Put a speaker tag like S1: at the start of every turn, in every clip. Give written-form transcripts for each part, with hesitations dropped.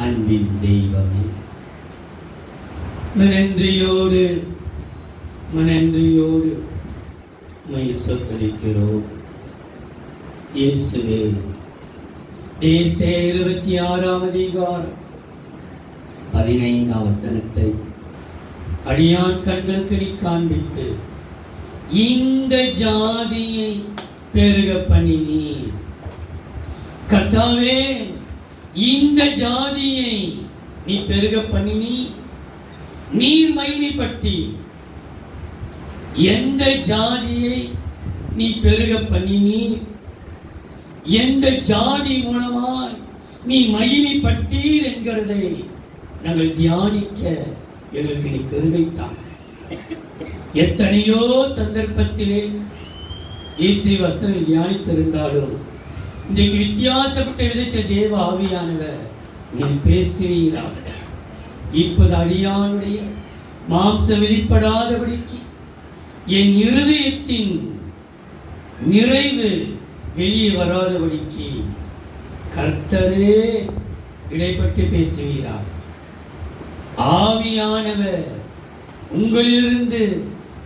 S1: அன்பின் தெய்வமே, மனன்றியோடு உம்மை சொத்தரிக்கிறோம். இயேசுவே, ஏசாயா 26 அதிகாரம் 15 வசனத்தை அடியான் கண்களுக்கு நீ காண்பித்து இந்த ஜாதியை பெருக பண்ணினீர். கர்த்தாவே, இந்த ஜாதியை நீ பெருக பண்ணினி, நீர் மகிமைப்பட்டி. எந்த ஜாதியை நீ பெருக பண்ணினி, எந்த ஜாதி மூலமாய் நீ மகிமைப்பட்டீர் என்கிறதை நாங்கள் தியானிக்க எங்களுக்கு நீ பெருமைத்தான். எத்தனையோ சந்தர்ப்பத்திலே இயேசு வசனம் தியானித்திருந்தாலும் இன்றைக்கு வித்தியாசப்பட்ட விதத்தை தேவ ஆவியானவர் நீ பேசுவீராக. இப்போது அடியானுடைய மாம்ச வெளிப்படாதபடிக்கு என் இருதயத்தின் நிறைவு வெளியே வராதபடிக்கு கர்த்தரே இடைப்பட்டு பேசுவீராக. ஆவியானவர் உங்களிலிருந்து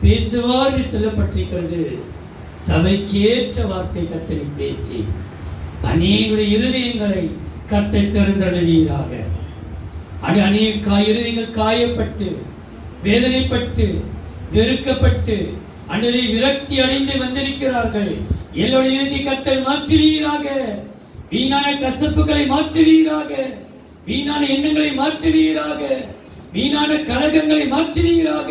S1: பேசுவார் என்று சொல்லப்பட்டிருக்கிறது. சபைக்கேற்ற வார்த்தை கர்த்தரை பேசி அநேகருடைய இருதயங்களை கர்த்தர் திறந்தழுவீராக. அநேக இருதயங்கள் காயப்பட்டு வேதனைப்பட்டு வெறுக்கப்பட்டு அன்றே விரக்தி அடைந்து வந்திருக்கிறார்கள். எல்லோருடைய இறுதி கர்த்தர் மாற்றுவீராக. வீணான கசப்புகளை மாற்றுவீராக, வீணான எண்ணங்களை மாற்றுவீராக, வீணான கலகங்களை மாற்றுவீராக.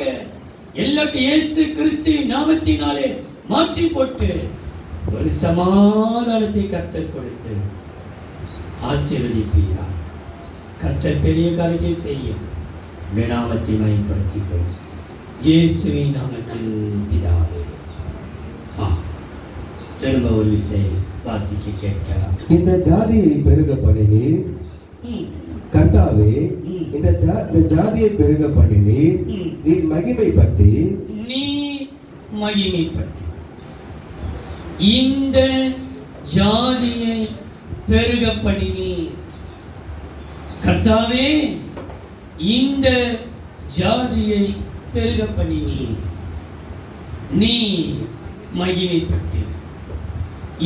S1: எல்லாத்தையும் இயேசு கிறிஸ்துவின் நாமத்தினாலே மாற்றி போட்டு ஒரு சமாதானத்தை கர்த்தர் கொடுத்து ஆசீர்வதிப்பீராக. கர்த்தர் பெரிய காரியத்தை செய்யும். நாமத்தை மகிமைப்படுத்திக் கொள்ளும். இயேசுவின் நாமத்தில் பிதாவே. திரும்ப ஒரு விஷயம் வாசிக்க கேட்கலாம்.
S2: இந்த ஜாதியை பெருக பண்ணினீர் கர்த்தாவே, இந்த ஜாதியை பெருக பண்ணினீர், நீ மகிமைப்பட்டு
S1: இந்த ஜாதியை பெருக பண்ணினீர். கர்த்தாவே, இந்த ஜாதியை பெருக பண்ணினீர், நீ மகிமைப்பட்டு.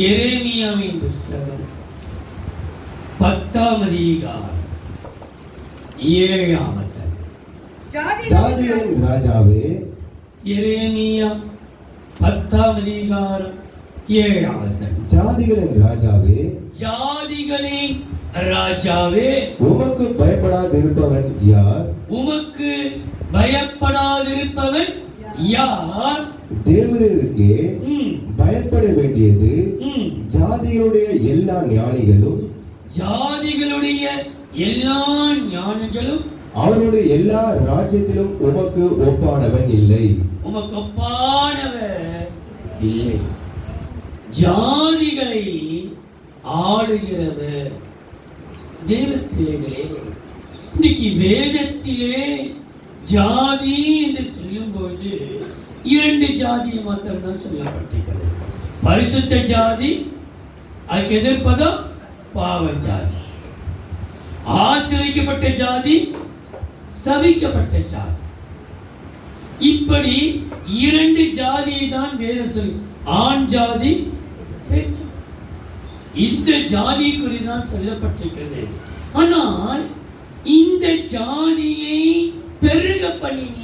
S1: எரேமியாவின் புஸ்தகம் 10 அதிகாரம் 7 வசனம்.
S2: ஜாதிகளின் ராஜாவே,
S1: எரேமியா 10 அதிகாரம் 7 வசனம்.
S2: ஜாதிகளின் ராஜாவே,
S1: ஜாதிகளின் ராஜாவே,
S2: உமக்கு பயப்படாதிருப்பவன் யார்?
S1: உமக்கு பயப்படாதிருப்பவன் யார்?
S2: தேவனுக்கே பயப்பட வேண்டியது ஜாதிகளுடைய எல்லா ஞானிகளும்,
S1: ஜாதிகளுடைய எல்லா ஞானிகளும்,
S2: அவருடைய எல்லா ராஜ்யத்திலும் உமக்கு ஒப்பானவன் இல்லை.
S1: உமக்கு ஒப்பானவர் இல்லை. ஜாதிகளை ஆளுகிறவர். தேவ பிள்ளைகளே, இன்னைக்கு வேதத்திலே ஜாதி என்று சொல்லும்போது 2 ஜாதியை மாத்திரம் சொல்லப்பட்டிருக்கிறது. பரிசுத்த ஜாதி, அதுக்கு எதிர்ப்பதம் பாவ ஜாதி. ஆசிரியப்பட்ட ஜாதி, சபிக்கப்பட்ட ஜாதி. இப்படி 2 ஜாதியை தான் வேதம் சொல்லி, ஆண் ஜாதி, பெண் ஜாதி. இந்த ஜாதி குறிதான் சொல்லப்பட்டிருக்கிறது. ஆனால் இந்த ஜாதியை பெருக பண்ணினீ.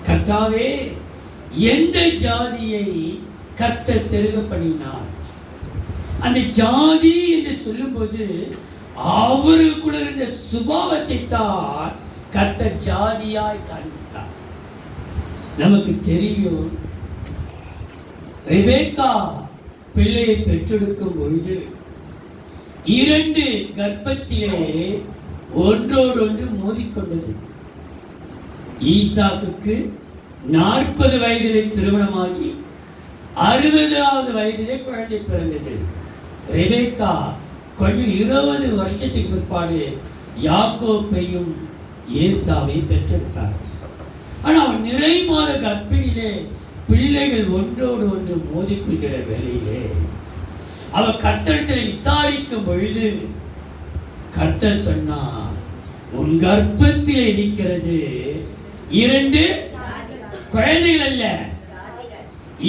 S1: கர்த்தாவே, எந்த ஜாதியை கர்த்தர் பெருக பண்ணினார்? அந்த ஜாதி என்று சொல்லும்போது அவருக்குள்ள இருந்த சுபாவத்தை தான் கர்த்தர் ஜாதியாய் காண்பித்தார். நமக்கு தெரியும், ரெபேக்கா பிள்ளையை பெற்றெடுக்கும் பொழுது 2 கர்ப்பத்திலே ஒன்றோடு ஒன்று மோதிக்கொண்டது. ஈசாக்குக்கு 40 வயதிலே திருமணமாகி 60வது வயதிலே குழந்தை பிறந்தது. ரெபேக்கா கொஞ்சம் 20 வருஷத்துக்கு பிற்பாடு யாக்கோபையும் ஏசாவையும் பெற்றெடுத்தார். ஆனால் அவன் நிறை மாத கர்ப்பிணிலே பிள்ளைகள் ஒன்றோடு ஒன்று மோதிக்கொள்கிற வேளையிலே அவர் கர்த்தரிடத்தில் விசாரிக்கும் பொழுது கர்த்தர் சொன்னார், உன் கர்ப்பத்தில் இருக்கிறது 2 குழந்தைகள் அல்ல,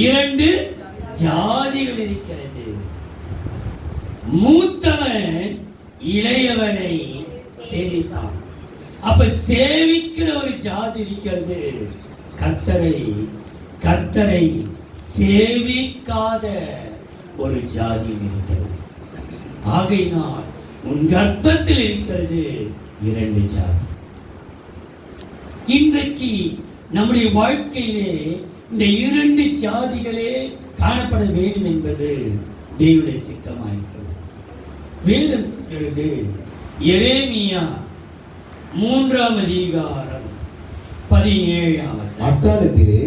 S1: 2 ஜாதிகள் இருக்கிறது. மூத்தவன் இளையவனை சேவிப்பான். அப்ப சேவிக்கிற ஒரு ஜாதி இருக்கிறது. கர்த்தரை சேவிக்காத ஒரு ஜாதி இருக்கிறது. ஆகையினால் உன் கர்ப்பத்தில் இருக்கிறது 2 ஜாதி. இன்றைக்கு நம்முடைய வாழ்க்கையிலே இந்த 2 ஜாதிகளே காணப்பட வேண்டும் என்பது தேவனுடைய சித்தமாயிருக்கிறது. வேதம் சொல்கிறது, எரேமியா 3ஆம் அதிகாரம் 17ஆம் வசனம்.
S2: அக்காலத்திலே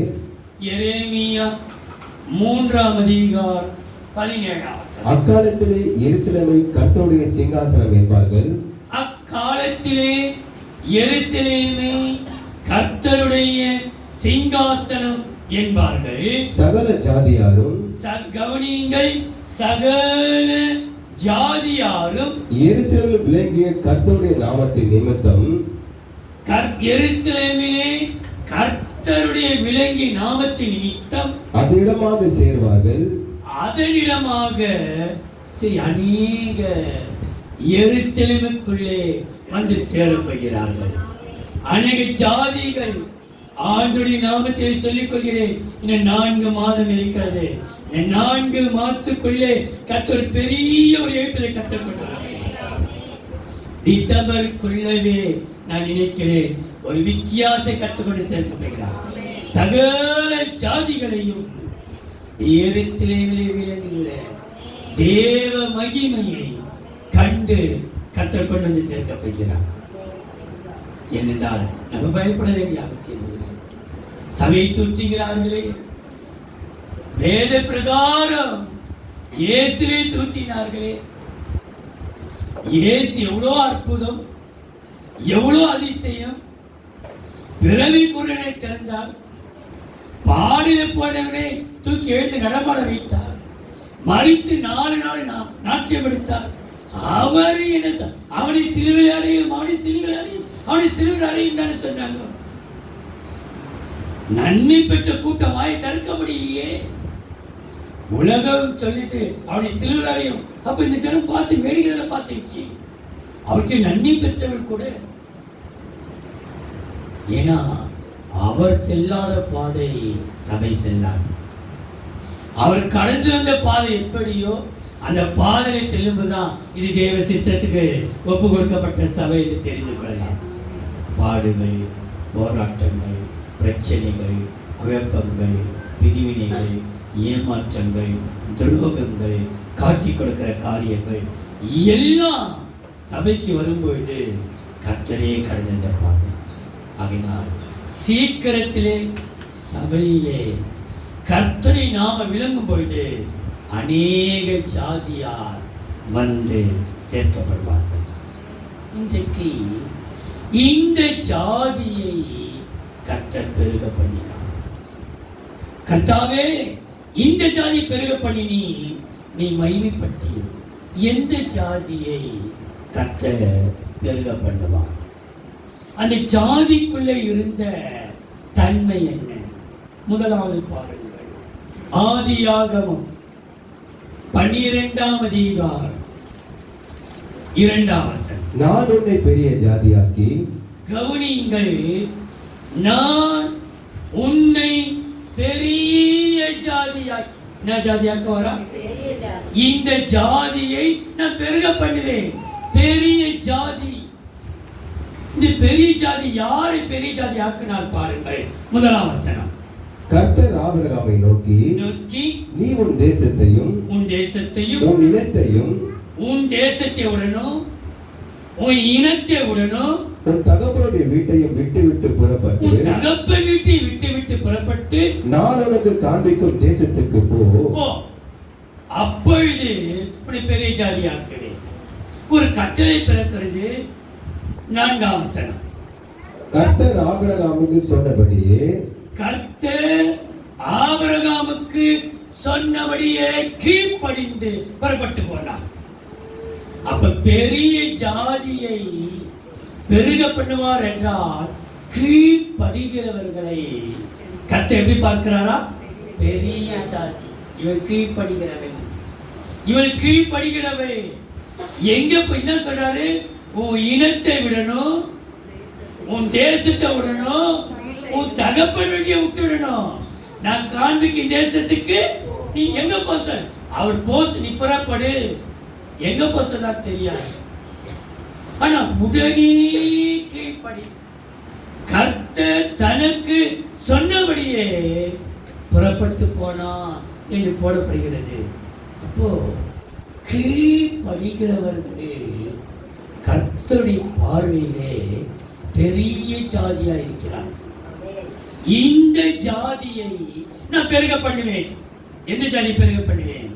S1: எரேமியா 3ஆம் அதிகாரம் 17ஆம் வசனம்.
S2: அக்காலத்திலே எருசலேமை கர்த்தருடைய சிங்காசனம் என்பார்கள்.
S1: அக்காலத்திலே எருசலேமை கர்த்தருடைய சிங்காசனம் என்பார்கள்.
S2: சகல ஜாதியாரும்
S1: கவனியுங்கள், சகல ஜாதியாரும்
S2: எருசலேமில் விளங்கிய கர்த்தருடைய நாமத்தின் நிமித்தம்
S1: எருசலேமிலே கர்த்தருடைய விளங்கி நாமத்தின் நிமித்தம்
S2: அதனிடமாக சேர்வார்கள்.
S1: அதனிடமாக அநேக எருசலேமுக்குள்ளே வந்து சேரப்படுகிறார்கள். அநேக ஜாதிகள் ஆண்டவருடைய நாமத்தில் சொல்லிக் கொள்கிறேன், இன்னும் 4 மாதம் இருக்கிறது. இந்த 4 மாதத்துக்குள்ளே கர்த்தர் பெரிய ஒரு எழுப்பதை கற்றுக்கொண்டார். டிசம்பருக்குள்ளவே நான் நினைக்கிறேன் ஒரு வித்தியாச கற்றுக்கொண்டு சேர்க்கப்படுகிறார். சகல ஜாதிகளையும் எருசலேமிலே விளங்குகிற தேவ மகிமையை கண்டு கர்த்தர் கொண்டு வந்து சேர்க்கப்படுகிறார். ஏனென்றால் நம்ம பயப்பட வேண்டிய அவசியம் இல்லை. சபையை தூற்றுகிறார்களே, வேத பிரகாரம் இயேசுவை தூற்றினார்களே. இயேசு எவ்வளோ அற்புதம், எவ்வளோ அதிசயம். பிறவி குருடனை திறந்தார், பாடில போனவனை தூக்கி எழுந்து நடமாட வைத்தார், மறித்து 4 நாள் நாட்டியம் எடுத்தார். அவனை சிலுவையில் அறையும், அவனை சிலுவையில் அறையும் தானே சொன்னாங்க. நன்மை பெற்ற கூட்டமாய் தடுக்க முடியலையே. உலகம் சொல்லிட்டு அவனை சிலுவையில் அறையும். அப்ப இந்த ஜனம் பார்த்து வேடிக்கைகளை பார்த்துச்சு. அவற்றை நன்மை பெற்றவர்கள் கூட, ஏன்னா அவர் செல்லாத பாதை சபை செல்லார். அவர் கடந்து வந்த பாதை எப்படியோ அந்த பாதையை செல்லும்போதுதான் இது தேவ சித்தத்துக்கு ஒப்பு கொடுக்கப்பட்ட சபை என்று தெரிந்து கொள்ளலாம். பாடுகள், போராட்டங்கள், பிரச்சனைகள், குழப்பங்கள், பிரிவினைகள், ஏமாற்றங்கள், துரோகங்கள், காட்டி கொடுக்கிற காரியங்கள் எல்லாம் சபைக்கு வரும்பொழுது கர்த்தரே கடந்த பாதை. ஆகினால் சீக்கிரத்திலே சபையிலே கர்த்தரை நாம விளங்கும் பொழுது அநேக ஜாதியார் வந்து சேர்க்கப்படுவார்கள். இன்றைக்கு இந்த ஜாதியை கர்த்தர் பெருக பண்ணினார். கர்த்தாவே, இந்த ஜாதியை பெருக பண்ணி நீ மகிமைப்பட்டி எந்த ஜாதியை கர்த்தர் பெருக பண்ணுவார்? அந்த ஜாதிக்குள்ளே இருந்த தன்மை என்ன? முதலாவது பாருங்கள், ஆதியாகமம் 12ஆம் அதிகாரம் 2ஆம் வசனம்.
S2: நான் உன்னை பெரிய ஜாதியாக்கி,
S1: கவனியுங்கள், நான் உன்னை பெரிய ஜாதியாக்கி. என்ன ஜாதியாக்க வரா? இந்த ஜாதியை நான் பெருக பண்ணுவேன். பெரிய ஜாதி. இந்த பெரிய ஜாதி யாரை பெரிய ஜாதி ஆக்கினார் பாருங்கள். 1ஆம் வசனம்.
S2: கர்த்தர் ஆபிரகாமை நோக்கி, நீ உன் தேசத்தையும்
S1: உன்
S2: இனத்தையும்
S1: உன் தேசத்தை உடனும் உன் இனத்தை உடனும்
S2: உன் தகப்பனுடைய வீட்டையும் விட்டு புறப்பட்டு,
S1: தகப்பன் வீட்டை விட்டு புறப்பட்டு நான்
S2: உனக்கு காண்பிக்கும் தேசத்துக்கு போ.
S1: அப்பொழுது இப்படி பெரிய ஜாதி ஆக்குவேன். ஒரு கட்டளை பிறக்கிறது. 4ஆம் வசனம்.
S2: கர்த்தர் ஆபிரகாமுக்கு சொன்னபடியே,
S1: கர்த்தர் ஆபிரகாமுக்கு சொன்னபடியே கீழ்ப்படிந்து புறப்பட்டு போனார். அப்ப பெரிய ஜாதியை பெருக பண்ணுவார் என்றால் கீழ்ப்படுகிறவர்களை கர்த்தர் எப்படி பார்க்கிறாரா? பெரிய ஜாதி, இவள் கீழ்ப்படுகிறவை, இவள் கீழ்ப்படுகிறவை. எங்க போய் என்ன சொல்றாரு? உன் இனத்தை விடணும், உன் தேசத்தை விடணும், உன் தகப்பன் வீட்டை விட்டு விடணும். நான் காண்பிக்கும் தேசத்துக்கு நீ எங்க போச? அவர் போஸ் நீ புறப்படு. எங்க போசனா தெரியாது, ஆனா உடனே கீழ்ப்படி. கர்த்தர் தனக்கு சொன்னபடியே புறப்பட்டு போனா என்று போடப்படுகிறது. அப்போ கீழ்ப்படுகிறவர்களே கர்த்தருடைய பார்வையிலே பெரிய ஜாதியா இருக்கிறார். இந்த ஜாதியை நான் பெருக பண்ணுவேன். எந்த ஜாதி பெருக பண்ணுவேன்?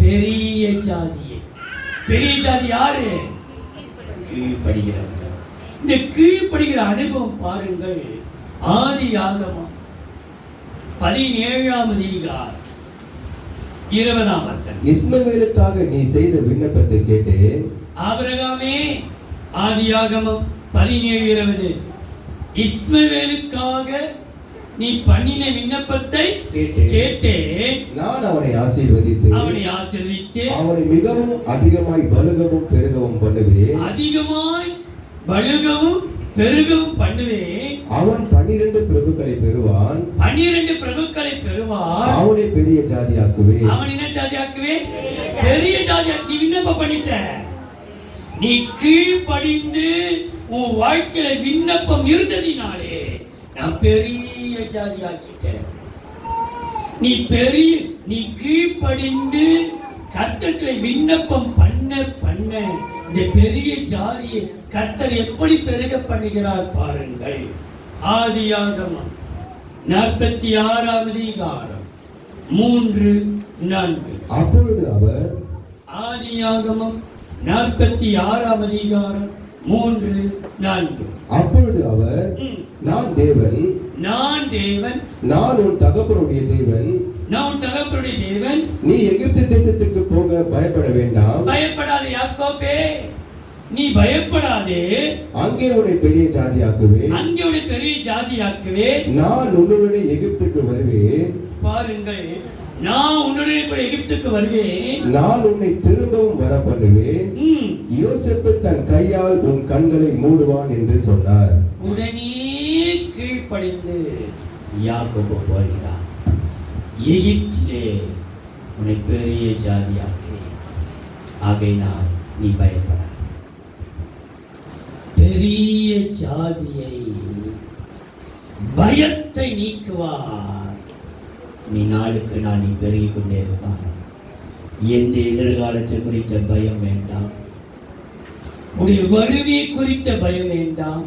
S1: பெரிய ஜாதியை. பெரிய ஜாதி யாரு? கீழ்ப்படுகிறவர்கள். இந்த கீழ்ப்படுகிற அனுபவம் பாருங்கள். ஆதியாகமம் 17ஆம் அதிகாரம் 20ஆம் வசனம்.
S2: இஸ்மவேலுக்காக நீ செய்த விண்ணப்பத்தை கேட்டு.
S1: ஆபிரகாமே, ஆதியாகமம் 17:20, இஸ்மவேலுக்காக நீ பண்ணின விண்ணப்பத்தை கேட்டேன்.
S2: நான் அவனை ஆசீர்வதித்து அவனை மிகவும் அதிகமாய் பலுகவும் பெருகவும் பண்ணுவேன்.
S1: அதிகமாய் பலுகவும் பெருகவும் பண்ணுவேன்.
S2: அவன் 12 பிரபுக்களை பெறுவான்.
S1: 12 பிரபுக்களை பெறுவான்.
S2: அவனை பெரிய ஜாதியாக்குவேன்.
S1: அவன் என்ன ஜாதியாக்குவேன்? பெரிய ஜாதியா. நீ விண்ணப்பம் பண்ணிட்ட, நீ கீழ்ப்படிந்து உன் வாழ்க்கையில விண்ணப்பம் இருந்ததினாலே நான் பெரிய ஜாதியாக்கிட்டேன். நீ கீழ்ப்படிந்து கர்த்தரை விண்ணப்பம் பண்ண பண்ண இந்த பெரிய ஜாதியை கர்த்தர் எப்படி பெருக பண்ணுகிறார் பாருங்கள். ஆதியாகமம் 46ஆம் அதிகாரம் 3-4.
S2: அப்பொழுது அவர்,
S1: ஆதியாகமம் 46ஆம் அதிகாரம் 3-4.
S2: அப்பொழுது அவர், நான் தேவன், நான் உன் தகப்பனுடைய தேவன், நீ எகிப்து தேசத்துக்கு போக பயப்பட வேண்டாம்.
S1: பயப்படாதே யாக்கோபே, நீ பயப்படாதே.
S2: அங்கே உன்னை பெரிய ஜாதியாக்குவேன். நான் உன்னுடைய எகிப்துக்கு வருவேன்.
S1: பாருங்கள், நான் உன்னுடைய கூட எகிப்துக்கு வருவேன்.
S2: நான் உன்னை திரும்பவும் வர பண்ணுவேன். யோசேப்பு தன் கையால் உன் கண்களை மூடுவான் என்று சொன்னார்.
S1: உடனே கீழ்ப்படிந்து யாக்கோபு போகிறார். எகிப்திலே உன்னை பெரிய ஜாதியாக்குவேன், ஆகையினால் நீ பயப்பட. பெரிய ஜாதியை பயத்தை நீக்குவார். நீ நாளுக்கு நாள் நீ பெருகிக் கொண்டே இருப்பார். எந்த எதிர்காலத்தை குறித்த பயம் வேண்டாம், உன்னுடைய வருவை குறித்த பயம் வேண்டாம்,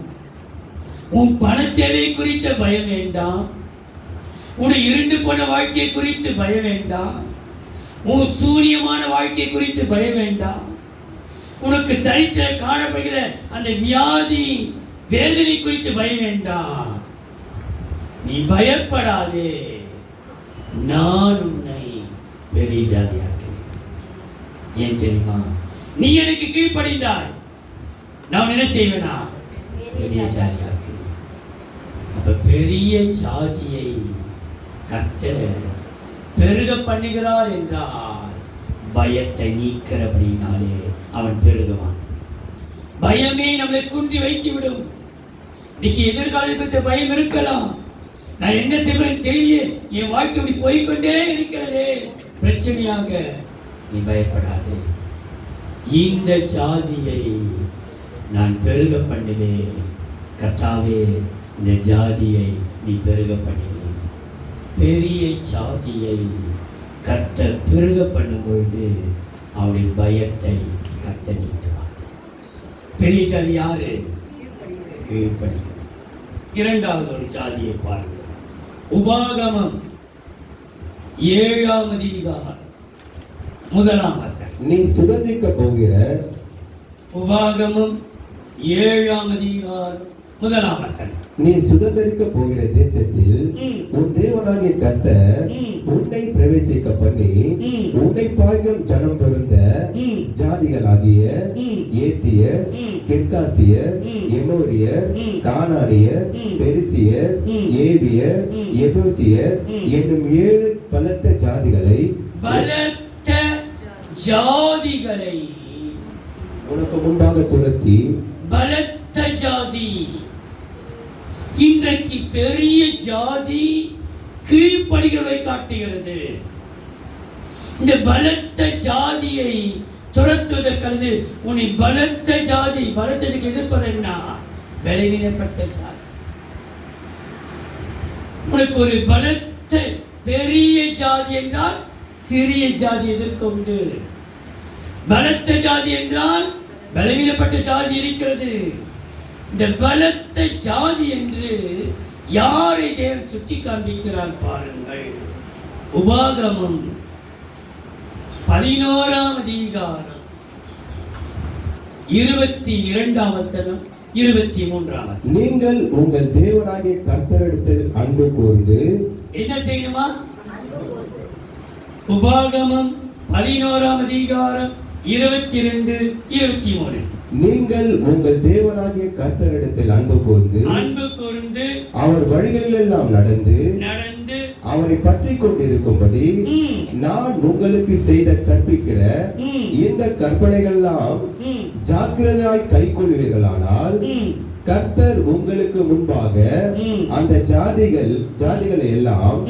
S1: உன் பணத்தேவை குறித்த பயம் வேண்டாம், உன்னுடைய இருண்டு போன வாழ்க்கையை குறித்து பயம் வேண்டாம், உன் சூனியமான வாழ்க்கை குறித்து பயம் வேண்டாம், உனக்கு சரித்திர காணப்படுகிற அந்த வியாதி வேதனை குறித்து பயம் வேண்டாம். நீ பயப்படாதே, நான் உன்னை பெரிய ஜாதியாக்குவேன். ஏன் தெரியுமா? நீ எனக்கு கீழ்ப்படிந்தாய், நான் என்ன செய்வேனா? பெரிய ஜாதியாக்குவேன். அப்ப பெரிய ஜாதியை கர்த்தர் பெருக பண்ணுகிறார் என்றால் பயத்தை நீக்கிறபடினாலே அவன் பெருகுவான். பயமே நம்மளை குன்றி வைத்துவிடும். இன்னைக்கு எதிர்காலத்துக்கு பயம் இருக்கலாம். நான் என்ன செய்வேன் தெரியல, என் வாழ்க்கை இப்படி போய்கொண்டே இருக்கிறதே பிரச்சனையாக. நீ பயப்படாதே, இந்த ஜாதியை நான் பெருக பண்ணுவேன். கர்த்தாவே, இந்த ஜாதியை நீ பெருக பண்ணினேன். பெரிய ஜாதியை கர்த்தர் பெருக பண்ணும்பொழுது அவனுடைய பயத்தை கர்த்தர் நீக்குவார். பெரிய ஜாதி யாரு? கீழ்ப்படி. இரண்டாவது ஒரு ஜாதியை பாருங்கள். உபாகமம் 7ஆம் அதிகாரம் 1ஆம் வசனம்.
S2: நீ சுதந்திரிக்க போகிற.
S1: உபாகமம் 7ஆம் அதிகாரம் முதலாம் வசனம்.
S2: நீ சுதந்தரிக்க போகிற தேசத்தில்
S1: ம்.
S2: உன் தேவனாகிய கர்த்தர்
S1: ம்.
S2: உன்னை பிரவேசிக்க பண்ணி
S1: ம்.
S2: உன்னை பார்க்கும் ஜனம் பெருந்த
S1: ம்.
S2: ஜாதிகளாகிய
S1: ம்.
S2: ஏத்தியர்,
S1: ம்.
S2: கிர்காசியர்,
S1: ம்.
S2: எமோரியர்,
S1: ம்.
S2: கானானியர்,
S1: ம்.
S2: பெரிசியர்,
S1: ம்.
S2: ஏவியர்,
S1: ம்.
S2: எபூசியர்
S1: ம்.
S2: என்னும் 7 பலத்த ஜாதிகளை
S1: பலத்த ஜாதிகளை
S2: உனக்கு முன்பாக துரத்தி
S1: பலத்த ஜாதி. இன்றைக்கு பெரிய ஜாதி கீழ்ப்படிகளை காட்டுகிறது. இந்த பலத்த ஜாதியை துரத்துவதற்கது உன்னை பலத்த ஜாதி, பலத்ததுக்கு எதிர்ப்பதுன்னா பலவீனப்பட்ட ஜாதி. உனக்கு ஒரு பலத்த பெரிய ஜாதி என்றால் சிறிய ஜாதி எதிர்க்க உண்டு. பலத்த ஜாதி என்றால் பலவீனப்பட்ட ஜாதி இருக்கிறது. இந்த பலத்த ஜாதி என்று யாரை தேவன் சுட்டி காண்பிக்கிறார் பாருங்கள். உபாகமம் 11ஆம் அதிகாரம் 22ஆம் வசனம் 23ஆம் வசனம்.
S2: நீங்கள் உங்கள் தேவனாகிய கர்த்தரிடத்தில் அன்பு கூர்ந்து
S1: என்ன செய்யணுமா? உபாகமம் 11ஆம் அதிகாரம் 22 23.
S2: நீங்கள் உங்கள் தேவனாகிய கர்த்தரிடத்தில் அன்பு கூர்ந்து அவர் வழிகளில் எல்லாம் நடந்து அவரை பற்றி கொண்டிருக்கும்படி நான் உங்களுக்கு செய்த கற்பிக்கிற இந்த கற்பனைகள்லாம் ஜாக்கிரதையாய் கைக்கொள்வீர்களானால் கர்த்தர் உங்களுக்கு முன்பாக அந்த ஜாதிகளை எல்லாம்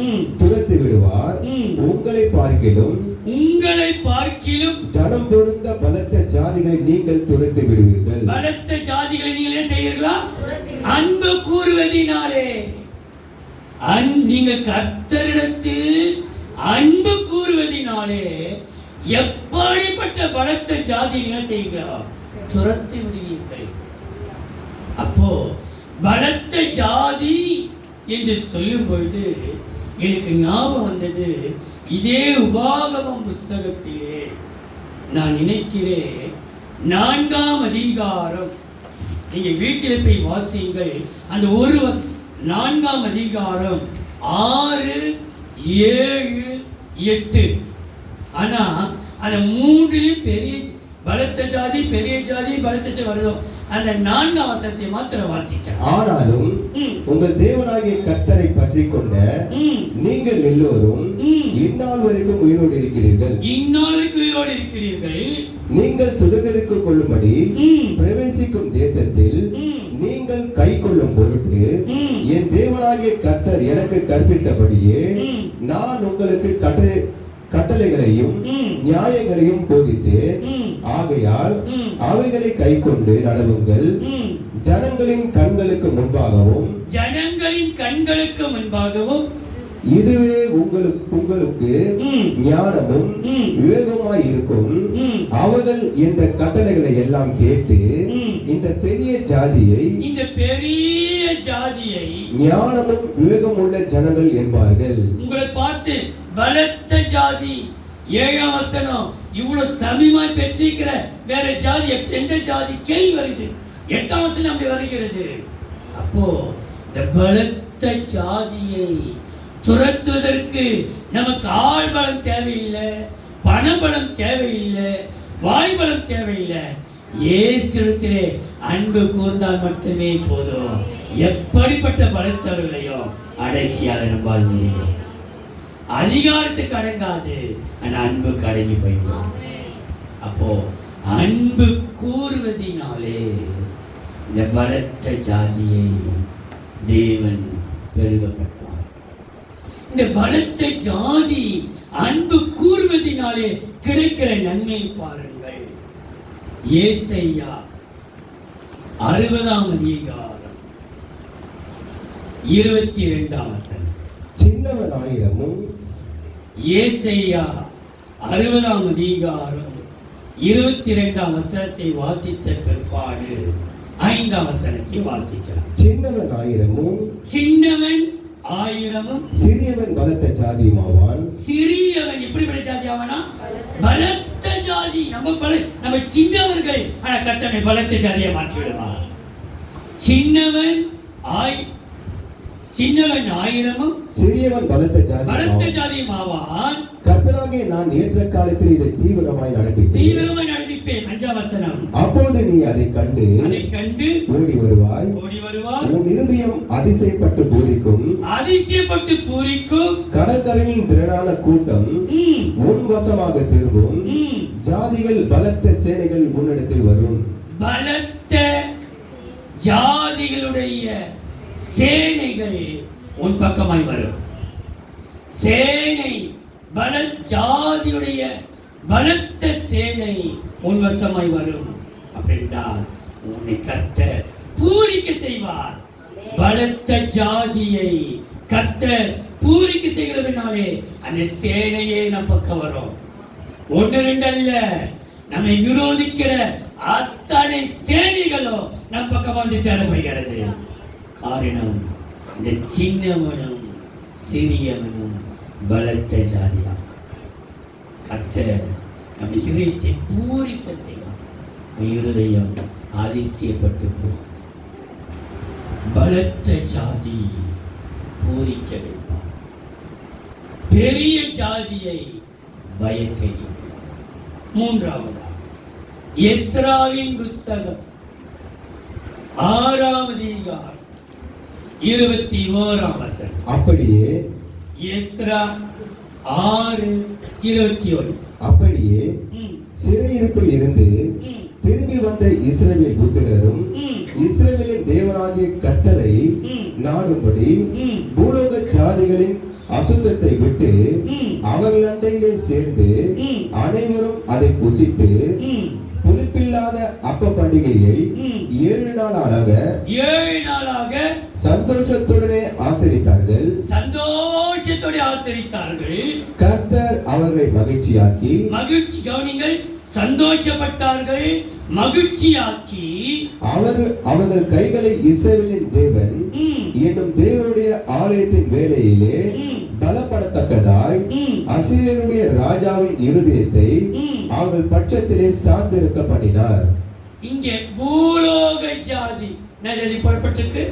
S2: துரத்தி விடுவார். உங்களை பார்க்கிலும் ஜனம் பொருந்த பலத்த ஜாதிகளை நீங்கள் துரத்தி விடுவீர்கள்.
S1: பலத்த ஜாதிகளை நீங்கள் என்ன செய்வீர்களா? அன்பு கூறுவதினாலே. நீங்கள் கர்த்தரிடத்தில் அன்பு கூறுவதினாலே எப்படிப்பட்ட பலத்த ஜாதி நீங்கள் செய்வீர்களா? துரத்தி விடுவீர்கள். அப்போ பலத்த ஜாதி என்று சொல்லும் பொழுது எனக்கு ஞாபகம் வந்தது, இதே உபாகமம் புஸ்தகத்திலே நான் நினைக்கிறேன் 4ஆம் அதிகாரம். நீங்க வீட்டில் போய் வாசியுங்கள். அந்த 4ஆம் அதிகாரம் 6, 7, 8. ஆனா அந்த 3லையும் பெரிய பலத்த ஜாதி, பெரிய ஜாதி, பலத்த ஜாதி வருதோ. அந்த 4ஆம் வசனத்தை மாத்திரம் வாசிக்க.
S2: ஆனாலும் உங்கள் தேவனாகிய கர்த்தரை பற்றி கொண்ட நீங்கள் எல்லோரும் இந்நாள் வரைக்கும் உயிரோடு இருக்கிறீர்கள். நீங்கள் சுதந்திரித்துக் கொள்ளும்படி பிரவேசிக்கும் தேசத்தில் நீங்கள் கை கொள்ளும் பொருட்டு என் தேவனாகிய கர்த்தர் எனக்கு கற்பித்தபடியே நான் உங்களுக்கு கட்டளைகளையும் நியாயங்களையும் போதித்து ஆகையால் அவைகளை கை கொண்டு நடவுங்கள். ஜனங்களின் கண்களுக்கு முன்பாகவும் இதுவே உங்களுக்கு ஞானமும் விவேகமாய் இருக்கும். அவர்கள் இந்த கட்டளைகளை எல்லாம் கேட்டு இந்த பெரிய ஜாதியை ஞானமும் விவேகம் உள்ள ஜனங்கள் என்பார்கள்.
S1: உங்களை பார்த்து பலத்த ஜாதி 7ஆம் வசனம் இவ்வளவு சமீபமாய் பெற்றிருக்கிற வேற ஜாதி எந்த ஜாதி கேள்வி வருது. 8ஆம் வசனம் அப்படி வருகிறது. அப்போ இந்த பலத்த ஜாதியை துரத்துவதற்கு நமக்கு ஆள் பலம் தேவையில்லை, பணபலம் தேவையில்லை, வாய்பலம் தேவையில்லை. இயேசுவிடத்திலே அன்பு கூர்ந்தால் மட்டுமே போதும். எப்படிப்பட்ட பலத்தவர்களையும் அடக்கி அதை நம்மால் முடியும். அதிகாரத்துக்கு அடங்காது, ஆனா அன்புக்கு அடங்கி போயிடும். அப்போ அன்பு கூறுவதினாலே இந்த பலத்த ஜாதியை தேவன் பெருகப்பட்டார். இந்த பலத்த ஜாதி அன்பு கூறுவதினாலே கிடைக்கிற நன்மை பாருங்கள். ஏசாயா 60ஆம் அதிகாரம் 22ஆம் வசனம்.
S2: சின்னவன் ஆயிரமும்
S1: ஏசாயா 60ஆம் அதிகாரம் 22ஆம் வசனத்தை வாசித்த பிற்பாடு 5ஆம் வசனத்தை வாசிக்கலாம்.
S2: சின்னவன் ஆயிரமும் சிறியவன் பலத்த ஜாதியுமாவான்.
S1: சிறியவன் எப்படிப்பட்ட ஜாதி ஆவானா? பலத்த ஜாதி. நம்ம சின்னவர்கள், ஆனா கர்த்தனை பலத்த ஜாதியை மாற்றி விடுவார். சின்னவன் ஆயிரமும்
S2: சிறியவன் பலத்த
S1: பலத்த
S2: ஜாதி
S1: ஜாதியும் ஆவான்.
S2: கர்த்தராகிய நான் ஏற்ற காலத்தில் இதை தீவிரமாய்
S1: நடப்பிப்பேன். 5ஆம் வசனம்.
S2: அப்பொழுது நீ அதை கண்டு ஓடி வருவாய். உன் இருதயம் அதிசயப்பட்டு பூரிக்கும். கடற்கரையின் திரளான கூட்டம் உன் வசமாக திரும்பும். ஜாதிகள் பலத்த சேனைகள் உன்னிடத்தில் வரும்.
S1: பலத்த ஜாதிகளுடைய சேனைகள் உன் பக்கமாய் வரும். சேனை ஜாதியுடைய பலத்த சேனை உன் வசமாய் வரும். அப்படின்றால் உன்னை கர்த்தர் பூரிக்க செய்வார். பலத்த ஜாதியை கர்த்தர் பூரிக்க செய்கிறதுனாலே அந்த சேனையே நம் பக்கம் வரும். 1-2 அல்ல, நம்மை விரோதிக்கிற அத்தனை சேனைகளும் நம் பக்கம் வந்து சேரப்படுகிறது. காரணம், இந்த சின்னவனும் சிறியவனும் பலத்த ஜாதியா. கர்த்தர் நம்ம இருதயத்தை பூரிக்க செய்வார். இருதயம் அதிசயப்பட்டு போகும். பலத்த ஜாதி பூரிக்க வைப்பார். பெரிய ஜாதியை பயத்தை. 3ஆவதா எஸ்ராவின் புஸ்தகம் 6ஆம் அதிகாரம் 21ஆம் வசனம்.
S2: அப்படியே
S1: எஸ்ரா 6:21.
S2: அப்படியே சிறையிருப்பில் இருந்து திரும்பி வந்த இஸ்ரவேல் புத்திரரும் இஸ்ரவேலின் தேவனாகிய கர்த்தரை நாடும்படி பூலோக ஜாதிகளின் அசுத்தத்தை விட்டு அவர்கள் அண்டையிலே சேர்ந்து அனைவரும் அதை புசித்து புளிப்பில்லாத அப்ப பண்டிகையை 7 நாளாக சந்தோஷத்துடனே ஆசரித்தார்கள். கர்த்தர் அவர்களை
S1: கவனிங்கள், சந்தோஷப்பட்டார்கள், மகிழ்ச்சியாக்கி
S2: அவர்கள் கைகளை இஸ்ரவேலின் தேவன் என்னும் தேவனுடைய ஆலயத்தின் வேலையிலே பலப்படத்தக்கதாய் அசீரியனுடைய ராஜாவின் இருதயத்தை அவர்கள் பட்சத்திலே சார்ந்திருக்க பண்ணினார்.
S1: இங்கே பூலோக ஜாதி புறப்பட்டிருக்கு.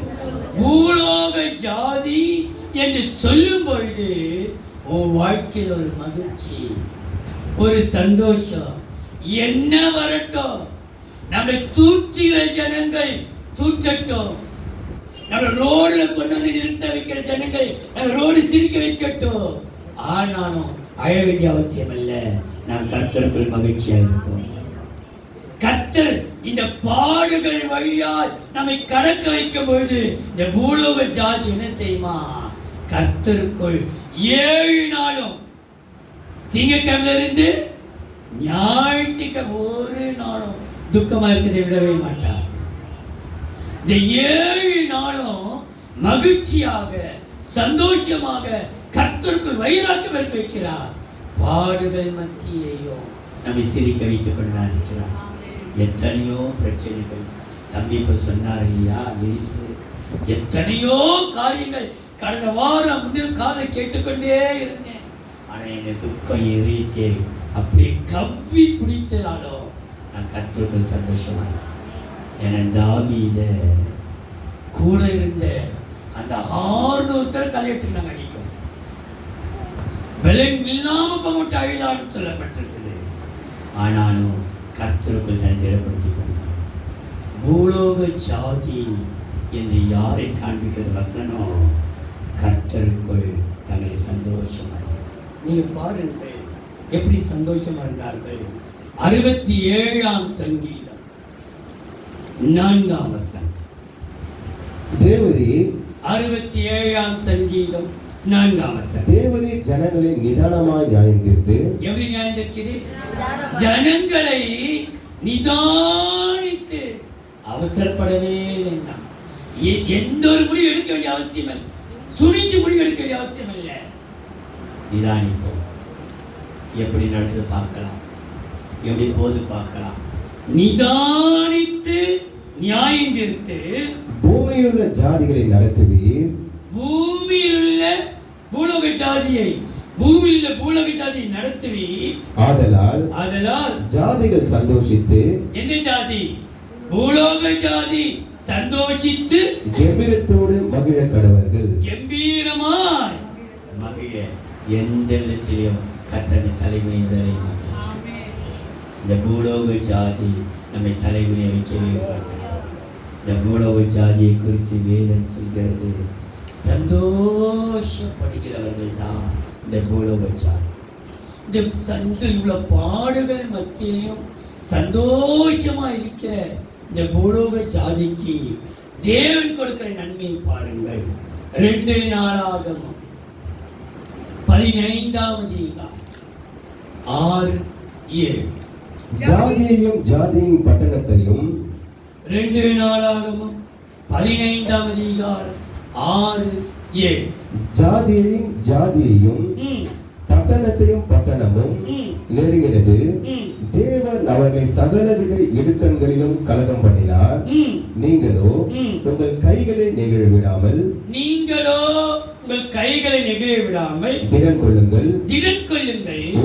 S1: பூலோக ஜாதி என்று சொல்லும் பொழுது உன் வாழ்க்கையில் ஒரு மகிழ்ச்சி, ஒரு சந்தோஷம். என்ன வரட்டும், நம்மை தூற்றுகிற ஜனங்கள் தூற்றட்டும், நம்ம ரோட்ல கொண்டு வந்து நிறுத்த வைக்கிற ஜனங்கள் நம்ம ரோடு சிரிக்க வைக்கட்டும். ஆனாலும் அழ வேண்டிய அவசியம் அல்ல. நாம் கர்த்தருக்குள் மகிழ்ச்சியா இருக்கும். கர்த்தர் இந்த பாடுகள் வழியால் நம்மை கடக்க வைக்கும் பொழுது இந்த பூலோக ஜாதி என்ன செய்யுமா? கர்த்தருக்குள் 7 நாளும், திங்கட்கிழமையில இருந்து ஞாயிற்றுக்கிழமை ஒரு நாளும் துக்கமா இருக்கிறதை விடவே மாட்டார். இந்த 7 நாளும் மகிழ்ச்சியாக சந்தோஷமாக கர்த்தருக்குள் வைராக்கியம் இருக்க வைக்கிறார். பாடுகள் மத்தியேயும் நம்மை சிரிக்க வைத்துக் கொண்டுதான் இருக்கிறார். எத்தனையோ பிரச்சனைகள், தம்பி இப்ப சொன்னார் இல்லையா, எத்தனையோ காரியங்கள் கடந்த வாரம் முன்னில் காதை கேட்டுக்கொண்டே இருந்தேன். ஆனா என் துக்கம் எரித்தே அப்படி கவ்வி பிடித்ததாலும் நான் கர்த்தருக்குள் சந்தோஷமா என தாவீத கூட இருந்த அந்த 600 பேர் கல்யாணத்துக்கு நாங்கள் அடிக்கும் விலை இல்லாம பங்கிட்டு அழுதான்னு சொல்லப்பட்டிருக்குது. ஆனாலும் கர்த்தருக்குள் தன்னை திடப்படுத்திக் கொண்டார். பூலோக ஜாதி என்று யாரை காண்பிக்கிறது வசனம்? கர்த்தருக்குள் தன்னை சந்தோஷமா. நீங்க பாருங்கள் எப்படி சந்தோஷமா இருந்தார்கள். 67ஆம் சங்கீதம் 4ஆம் வசனம்.
S2: தேவரீர்
S1: 67ஆம் சங்கீதம் 4ஆம் வசனம்.
S2: தேவரீர் ஜனங்களை நிதானமாய் நியாயம் தீர்த்து.
S1: எப்படி நியாயம் தீர்க்கிறீர்? ஜனங்களை நிதானித்து, அவசரப்படவே வேண்டாம். எந்த ஒரு முடிவு எடுக்க வேண்டிய அவசியம் இல்லை. துணிஞ்சு முடிவு எடுக்க வேண்டிய அவசியம் இல்லை. நிதானிப்போம். எப்படி நடக்குது பார்க்கலாம், எப்படி போது பார்க்கலாம். நிதானித்து நியாயம் தீர்த்து
S2: பூமியில் உள்ள ஜாதிகளை நடத்துவீர்.
S1: பூமியில் உள்ள பூலோக ஜாதியை, பூமியில் உள்ள பூலோக ஜாதியை நடத்துவீர். ஆதலால்
S2: ஜாதிகள் சந்தோஷித்து.
S1: எந்த ஜாதி? பூலோக ஜாதி சந்தோஷித்து
S2: கெம்பீரத்தோடு மகிழ கடவர்கள்.
S1: கம்பீரமாய் மகிழ எந்த விதத்திலும் கர்த்தர் தலைமையை இந்த பூலோக ஜாதி நம்மை தலைமையை வைக்கவே மாட்டார். இந்த பூலோக ஜாதியை குறித்து வேதம் சொல்கிறது, சந்தோஷப்படுகிறவர்கள் தான் இந்த பூலோக ஜாதி. இந்த இவ்வளவு பாடுகள் மத்தியிலும் சந்தோஷமா இருக்கிற இந்த பூலோக ஜாதிக்கு தேவன் கொடுக்கிற நன்மையை பாருங்கள். 2 நாளாகமம் 15வது 6-7.
S2: ஜாதியையும் ஜாதியின் பட்டணத்தையும்
S1: 2 நாளாகமம் 15வது 6-7.
S2: ஜாதியையும் ஜாதியையும் பட்டணத்தையும் பட்டணமும் நெருங்கினது. தேவன் அவர்களை சகலவித இடுக்கண்களிலும் கலகம் பண்ணினார். நீங்களோ உங்கள் கைகளை நெகிழ விடாமல் திடன் கொள்ளுங்கள்,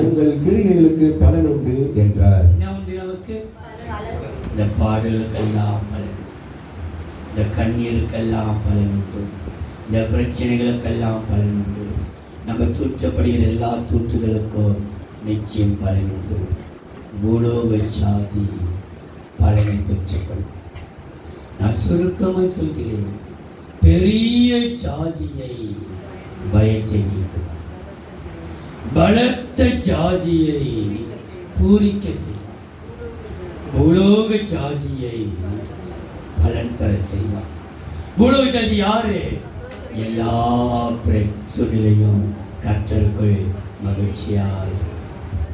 S2: உங்கள் கிரியைகளுக்கு பலன் உண்டு என்றார்.
S1: நமக்கு இந்த பாடுகளுக்கெல்லாம் பலன், இந்த கண்ணீருக்கெல்லாம் பலன் உண்டு, இந்த பிரச்சனைகளுக்கெல்லாம் பலன் உண்டு, நம்ம தூற்றப்படுகிற எல்லா தூற்றுகளுக்கும் நிச்சயம் பலன் உண்டு. பூலோக ஜாதி பலனை பெற்றுக்கொள்ளும். நான் சுருக்கமாக சொல்கிறேன், பெரிய ஜாதியை பயத்தை நீக்கும், பலத்த ஜாதியை பூரிக்க செய்வார், பூலோக ஜாதியை பலன் தர செய்வார். பூலோக ஜாதி யாரு? எல்லா சூழ்நிலையும் கர்த்தருக்குள் மகிழ்ச்சியாய்.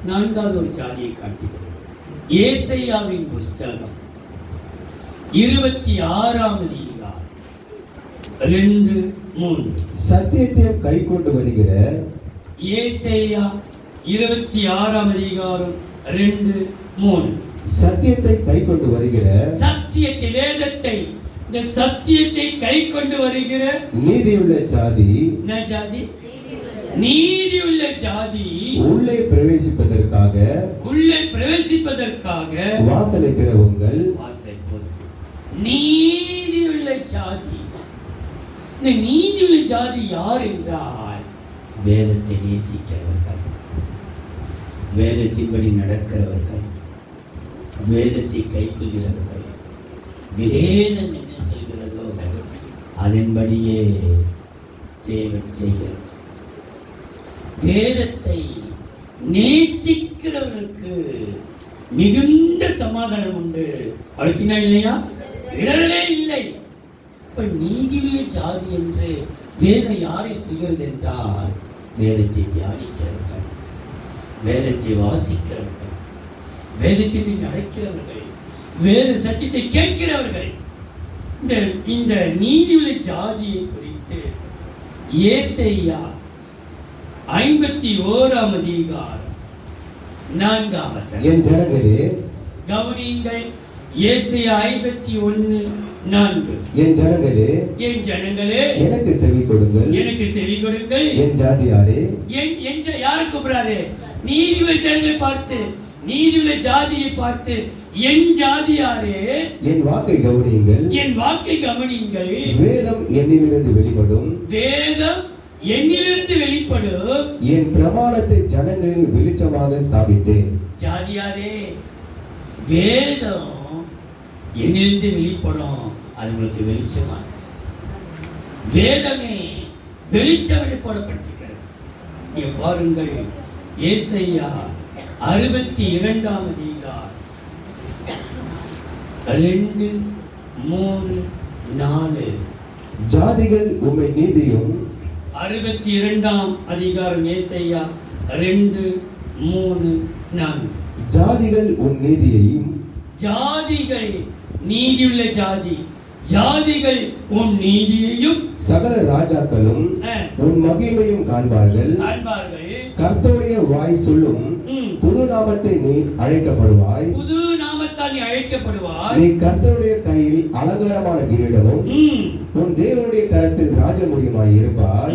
S1: 4வது ஒரு ஜாதியை காட்டுகிறேன். ஏசாயாவின் புஸ்தகம் 26வது 2-3.
S2: சத்தியத்தை கை கொண்டு வருகிற
S1: ஏசாயா 26வது 2-3.
S2: சத்தியத்தை கை கொண்டு வருகிற,
S1: சத்தியத்தை, வேதத்தை, இந்த சத்தியத்தை கை கொண்டு வருகிற
S2: நீதியுள்ள ஜாதி. என்ன
S1: ஜாதி? நீதியுள்ள ஜாதி.
S2: உள்ளே பிரவேசிப்பதற்காக வாசலை திறவுங்கள்.
S1: நீதியுள்ள ஜாதி. இந்த நீதியுள்ள ஜாதி யார் என்றால், வேதத்தை நேசிக்கிறவர்கள், வேதத்தின்படி நடக்கிறவர்கள், வேதத்தை கைக்கொள்கிறவர்கள். வேதம் என்ன சொல்கிறதோ அதன்படியே தேவன் செய்கிறார். வேதத்தை நேசிக்கிறவர்களுக்கு மிகுந்த சமாதானம் உண்டு. அவளுக்கு என்ன இல்லையா? இடரே இல்லை. இப்ப நீதியுள்ள ஜாதி என்று வேதம் யாரை சொல்கிறது என்றால், வேதத்தை தியானிக்கிறவர்கள், வேதத்தை வாசிக்கிறவர்கள், வேதத்தில் நடக்கிறவர்கள், வேத சத்தியத்தை கேட்கிறவர்கள். இந்த நீதியுள்ள ஜாதியை குறித்து ஏசாயா 51வது 4.
S2: என் ஜனங்களே,
S1: கவனியுங்கள். ஏசாயா 51:4.
S2: என் ஜனங்களே, எனக்கு செவி கொடுங்கள், என் ஜாதியாரே.
S1: யாரை கூப்பிடாரு? நீதியுள்ள ஜனங்களை பார்த்து, நீதியுள்ள ஜாதியை பார்த்து, என் ஜாதியாரே,
S2: என் வாக்கை கவனியுங்கள், வேதம் என்னிலிருந்து வெளிப்படும், என் பிரமாணத்தை ஜனங்களின் வெளிச்சமாக ஸ்தாபித்தேன்.
S1: ஜாதியாரே, வேதம் என்னிலிருந்து வெளிப்படும், அது உங்களுக்கு வெளிச்சமா. வேதமே வெளிச்சம் வெளிப்படப்பட்டிருக்கிறது. இங்கே பாருங்கள், ஏசாயா 62வது 2-3-4.
S2: ஜாதிகள் உம்மை நீதியும்.
S1: 62 ஏசாயா 2-3-4.
S2: ஜாதிகள் உன் நீதியையும்.
S1: ஜாதிகள், நீதியுள்ள ஜாதி, ஜாதிகள் உன் நீதியையும்,
S2: சகல ராஜாக்களும் உன் மகிமையும் காண்பார்கள். கர்த்தருடைய வாய் சொல்லும் புது நாமத்தை நீ அழைக்கப்படுவாய். நீ கர்த்தருடைய கையில் அலங்காரமான கிரீடமும் உன் தேவனுடைய கரத்தில் ராஜமுடியுமாய் இருப்பாய்.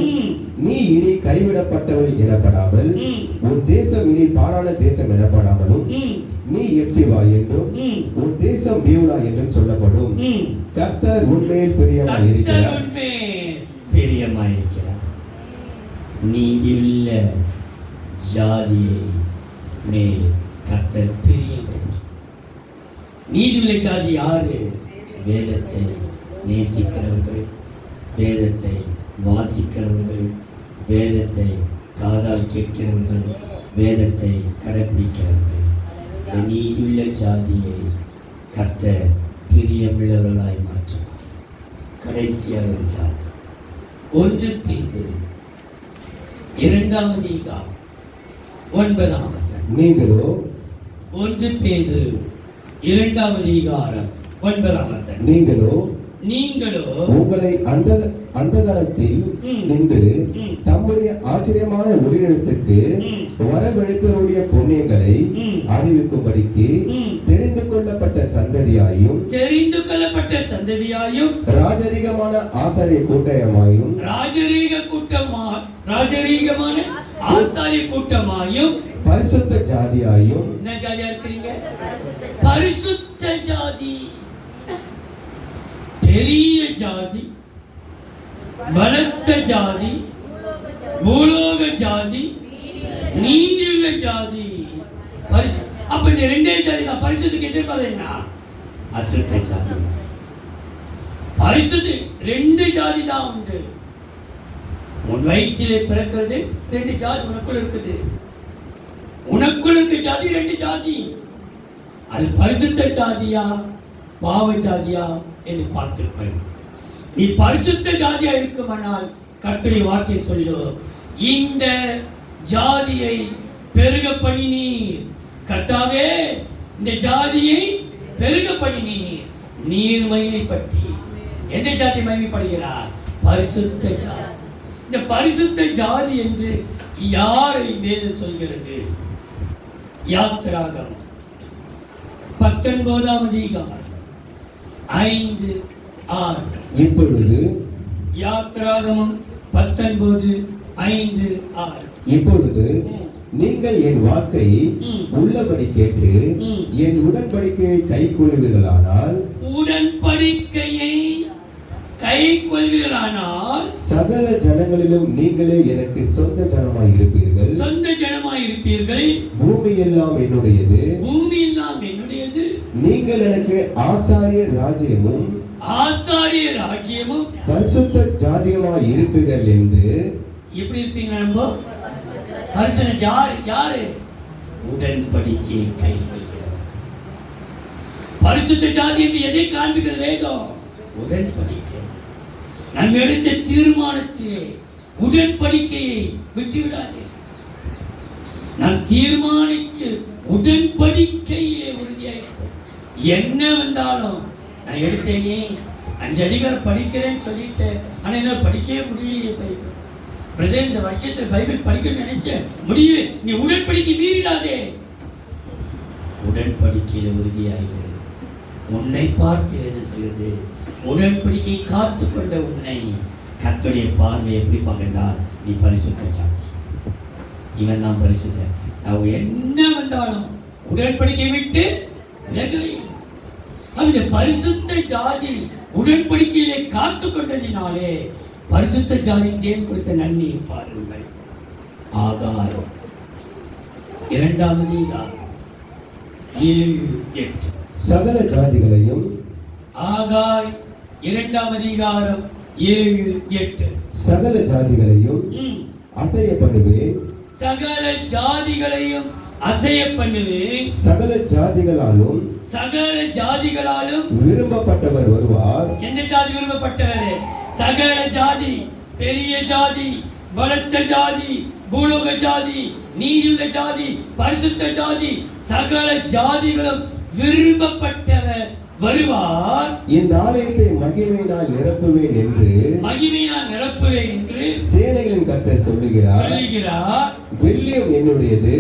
S2: நீ இனி கைவிடப்பட்டவள் எனப்படாமல் உன் தேசம் இனி பாழான தேசம் எனப்படாமலும் நீ எப்சிவா என்றும் உன் தேசம் பியூலா என்றும் சொல்லப்படும். கர்த்தர் உன்மேல் பிரியமாயிருக்கிறார்.
S1: நீதியுள்ள ஜாதியை மேல் கர்த்தர் பிரியம். நீதியுள்ள ஜாதி யாரு? வேதத்தை நேசிக்கிறவர்கள், வேதத்தை வாசிக்கிறவர்கள், வேதத்தை காதால் கேட்கிறவர்கள், வேதத்தை கடைபிடிக்கிறவர்கள். நீதியுள்ள ஜாதியை கர்த்தர் பிரியமுள்ளவர்களாய் மாற்றும். கடைசியாக ஒரு ஜாதி 1 பேதுரு 2 9
S2: நீங்களோ
S1: 1 பேதுரு 2 9 நீங்களோ
S2: உங்களை அந்தகாரத்தில் நின்று தம்முடைய ஆச்சரியமான ஒளியிடத்துக்கு வரவழைத்தவருடைய புண்ணியங்களை அறிவிக்கும்படிக்கு தெரிந்து கொள்ளப்பட்ட சந்ததியாயும் ராஜரீகமான ஆசாரிய கூட்டமாயும் பரிசுத்த ஜாதியாயும்.
S1: என்ன ஜாதியா இருக்கிறீங்க? பரிசுத்த ஜாதி. பெரிய ஜாதி, பலத்த ஜாதி, பூலோக ஜாதி, நீதியுள்ள ஜாதி. அப்ப இந்த 2 ஜாதி தான். பரிசுத்துக்கு எதிர்பார்த்து என்ன? அசுத்த ஜாதி. பரிசுத்து 2 ஜாதி தான் உண்டு. உன் வயிற்றிலே பிறக்கிறது 2 ஜாதி உனக்குள்ள இருக்குது. உனக்குள்ள இருக்க ஜாதி 2 ஜாதி. அது பரிசுத்த ஜாதியா பாவ ஜாதியா என்று பார்த்திருப்பேன். நீ பரிசுத்த ஜாதியா இருக்குமானால் கர்த்தருடைய வார்த்தையை சொல்லும், இந்த ஜாதியை பெருக பண்ணினீர். கர்த்தாவே, இந்த ஜாதியை பெருக பண்ணினீர். நீர் மகிமைப்பட்டி. எந்த ஜாதி மகிமைப்படுகிறார்? பரிசுத்த ஜாதி. இந்த பரிசுத்த ஜாதி என்று யாரை வேதம் சொல்கிறது? யாத்திராகமம் 19 5 6.
S2: இப்பொழுது
S1: யாத்திராகமம் 19 5 6.
S2: இப்பொழுது நீங்கள் என் வாக்கை உள்ளபடி கேட்டு என் உடன்படிக்கையை கைக்கொள்வீர்களானால் சகல ஜனங்களிலும் நீங்களே எனக்கு சொந்த ஜனமாய் இருப்பீர்கள். பூமி எல்லாம் என்னுடையது. நீங்கள் எனக்கு ஆசாரிய ராஜ்யமும் பரிசுத்த ஜாதியுமாய் இருப்பீர்கள் என்று.
S1: எப்படி இருப்பீங்க? யாரு? உடன்படிக்கையை கைக்கொள்கிறார். பரிசுத்த ஜாதி என்று எதை காண்பிக்கிறது வேதம்? உடன்படிக்கை. நாம் எடுத்த தீர்மானத்திலே உடன்படிக்கையை விட்டுவிடாதே. நாம் தீர்மானித்து உடன்படிக்கையிலே உறுதியாயிருப்போம். என்ன வந்தாலும் நான் எடுத்தேனே 5 அதிகாரம் படிக்கிறேன்னு சொல்லிட்டு, ஆனா என்ன படிக்கவே முடியலையே. பைபிள் பிரதர், இந்த வருஷத்துல பைபிள் படிக்கணும்னு நினைச்சேன், முடியவே. நீ உடன்படிக்கை மீறிடாதே. உடன்படிக்கையில உறுதியாகிறது. உன்னை பார்த்து எது சொல்லுது? உடன்படிக்கை காத்து கொண்ட உன்னை கர்த்தருடைய பார்வை எப்படி பார்க்கின்றார்? நீ பரிசுத்த ஜாதி. இவன் தான் பரிசுத்த. அவங்க என்ன வந்தாலும் உடன்படிக்கை விட்டு விலகவே. அந்த பரிசுத்த ஜாதி உடன்படிக்கையிலே காத்து கொண்டதினாலே பரிசுத்த ஜாதி தேவன் கொடுத்த நன்மையை பாருங்கள். ஆகாரம் 2 7 8.
S2: சகல ஜாதிகளையும்.
S1: ஆகார் 2 7 8.
S2: சகல ஜாதிகளையும் அசைய பண்ணுவேன்.
S1: சகல ஜாதிகளையும் அசைய பண்ணுவேன்.
S2: சகல ஜாதிகளாலும் விரும்பப்பட்டவர் வருவார்.
S1: எந்த ஜாதி விரும்பப்பட்டவர்? சகல ஜாதி, பெரிய ஜாதி, பலத்த ஜாதி, பூலோக ஜாதி, நீதியுள்ள ஜாதி, பரிசுத்த ஜாதி, சகல ஜாதிகளும் விரும்பப்பட்டவர் வருவார்.
S2: இந்த ஆலயத்தை மகிமையினால் நிரப்புவேன் என்று சேனைகளின் கர்த்தர் சொல்லுகிறார். வெள்ளியும் என்னுடையது,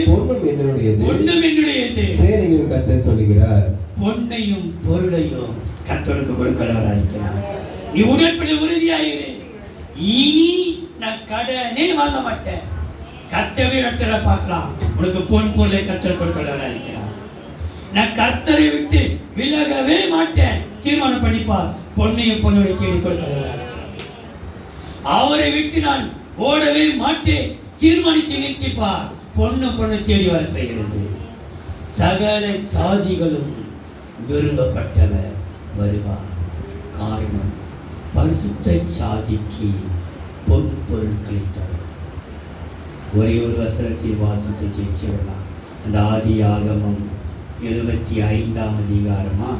S2: பொன்னும் என்னுடையது. சேனைகளின் கர்த்தர் சொல்லுகிறார்.
S1: பொன்னையும் பொருளையும் கர்த்தருக்கு கொடுக்கிறவராக இருக்கிறார். நீ உடன்படி உறுதியாயிரு. இனி நான் கடனே வாங்க மாட்டேன். கர்த்தரை இடத்துல பார்க்கலாம், உனக்கு பொன் பொருளை கர்த்தர் கொடுக்கிறவரா இருக்கிறார். நான் கர்த்தரை விட்டு விலகவே மாட்டேன். தீர்மானம் பண்ணிப்பா, பொண்ணையும் பொண்ணுடைய தேடி கொடுக்கிறவரா இருக்கிறார். அவரை விட்டு நான் ஓடவே மாட்டேன். தீர்மானிச்சு நிச்சயப்பா, பொண்ணு தேடி வர தருகிறது. சகல சாதிகளும் விரும்பப்பட்டவர் வருவார். காரணம், பரிசுத்த சாதிக்கு பொன் பொருட்களை தரும். ஒரே ஒரு வசனத்தில் வாசித்து ஜெயிச்சிடலாம். அந்த ஆதி ஆகமம் 25ஆம் அதிகாரமா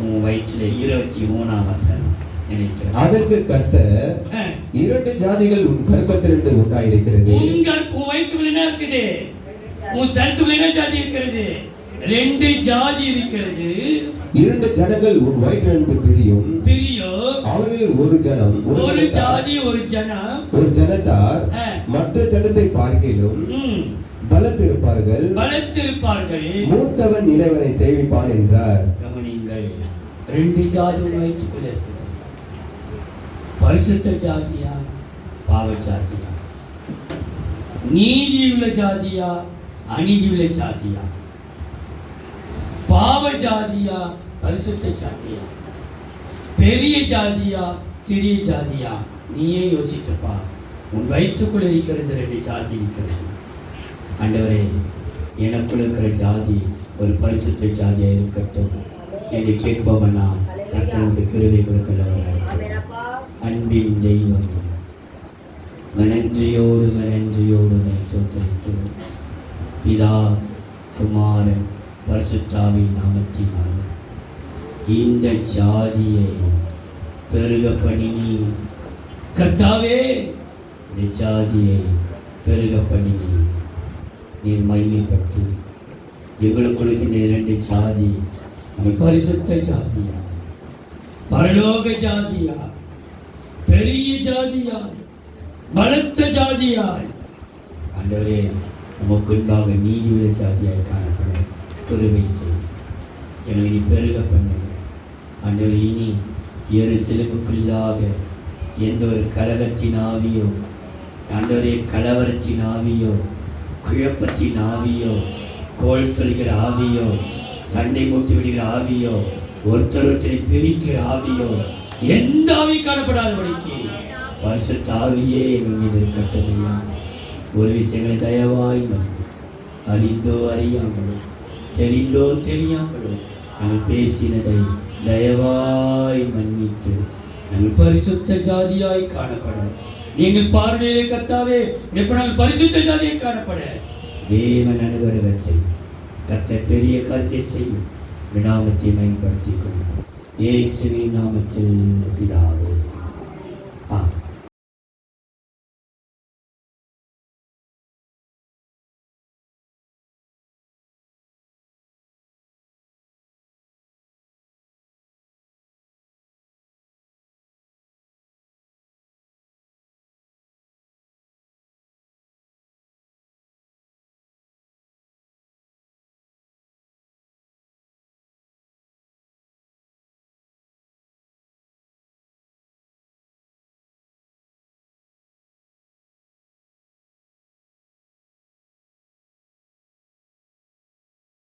S1: உன் வயிற்றுல 23ஆம் வசனம் நினைக்கிறேன்.
S2: அதற்கு கர்த்தர், 2 ஜாதிகள் உன் கர்ப்பத்திலிருந்து உண்டாயிருக்கிறது.
S1: உன் வயிற்றுக்குள்ள என்ன இருக்குது? உன் சரத்துக்குள்ள என்ன ஜாதி இருக்கிறது? 2 ஜாதி இருக்கிறது.
S2: 2 ஜனங்கள் உன் வயிற்றிலிருந்து பிரியும். அவர்கள் ஒரு ஜனம்,
S1: ஒரு ஜாதி, ஒரு ஜனம்,
S2: ஒரு ஜனத்தார் மற்ற ஜனத்தை பார்க்கிலும் பலத்திருப்பார்கள். மூத்தவன் இளையவனை சேவிப்பான் என்றார்.
S1: கவனிங்கள், 2 ஜாதி வயிற்றுக்குள்ள இருக்குது. பரிசுத்த ஜாதியா, பாவ ஜாதியா? நீதி உள்ள ஜாதியா, அநீதி உள்ள ஜாதியா? பாவ ஜாதியா, பரிசுத்த ஜாதியா? பெரிய ஜாதியா, சிறிய ஜாதியா? நீயே யோசிக்கப்பா. உன் வயிற்றுக்குள் இருக்கிறது 2 ஜாதி இருக்கிறது. ஆண்டவரே, எனக்குள் இருக்கிற ஜாதி ஒரு பரிசுத்த ஜாதியா இருக்கட்டும் என்று கேட்பவனா கர்த்தனுக்கு கிருபை கொடுக்கிறவராக. அன்பின் தெய்வம், நன்றியோடு சோதரிக்கிறோம். பிதா, குமாரன், பரிசுத்தாவின் நாமத்தினால் இந்த ஜாதியை பெருக பண்ணினி கர்த்தாவே. இந்த ஜாதியை பெருக பண்ணினி நீர் மகிமைப்பட்டு எங்களுக்குள்ள 2 ஜாதி, பரிசுத்த ஜாதியா, பரலோக ஜாதியா, பெரிய ஜாதியா, பலத்த ஜாதியாய் ஆண்டவரே நமக்குள்ளாக நீதியுள்ள ஜாதியாய் காணப்பட கிருபை செய். எங்களை நீ பெருக பண்ணுங்க ஆண்டவரே. இனி எருசலேமுக்குள்ளாக எந்த ஒரு கலகத்தின் ஆவியோ, ஆண்டவரே கலவரத்தின் ஆவியோ, குழப்பத்தின் ஆவியோ, கோல் சொல்கிற ஆவியோ, சண்டை மூட்டி விடுகிற ஆவியோ, ஒருத்தரை பிரிக்கிற ஆவியோ, எந்த ஆவி காணப்படாதபடிக்கு பரிசுத்த ஆவியே எங்கள் மீது இருக்கட்டும். ஒரு விஷயங்களை தயவாய் அறிந்தோ அறியாமலோ, தெரிந்தோ தெரியாமலோ நாங்கள் பேசினதை தயவாய் மன்னித்து நாங்கள் பரிசுத்த ஜாதியாய் காணப்பட நீங்கள் பார்வையிலே கர்த்தாவே எப்ப நாங்கள் பரிசுத்த ஜாதியாய் காணப்பட தேவன் அனுகரக செய்யும். கர்த்தர் பெரிய காரியத்தை செய்யும். நாமத்தை மேம்படுத்திக் கொள்ளும். இயேசுவின் நாமத்தில் பிதாவே.